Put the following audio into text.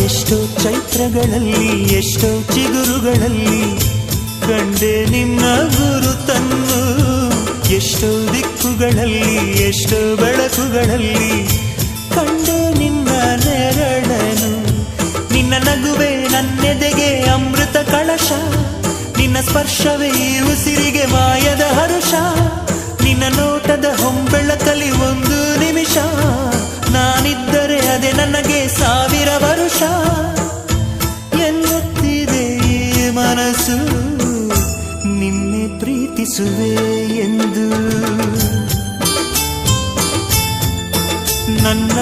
ಎಷ್ಟೋ ಚೈತ್ರಗಳಲ್ಲಿ ಎಷ್ಟೋ ಚಿಗುರುಗಳಲ್ಲಿ ಕಂಡೆ ನಿನ್ನ ಗುರುತನ್ನು. ಎಷ್ಟೋ ದಿಕ್ಕುಗಳಲ್ಲಿ ಎಷ್ಟೋ ಬೆಳಕುಗಳಲ್ಲಿ ಕಂಡೆ ನಿನ್ನ ನೆರಳನು. ನಿನ್ನ ನಗುವೆ ನನ್ನೆದೆಗೆ ಅಮೃತ ಕಳಶ, ನಿನ್ನ ಸ್ಪರ್ಶವೇ ಈ ಉಸಿರಿಗೆ ಮಾಯದ ಹರುಷ. ನಿನ್ನ ನೋಟದ ಹೊಂಬೆಳಕಲಿ ಒಂದು ನಿಮಿಷ, ನಾನಿದ್ದರೆ ಅದೇ ನನಗೆ 1000 ವರುಷ. ಎನ್ನುತ್ತಿದೆ ಈ ಮನಸ್ಸು ನಿನ್ನೆ ಪ್ರೀತಿಸುವೆ ಎಂದು. ನನ್ನ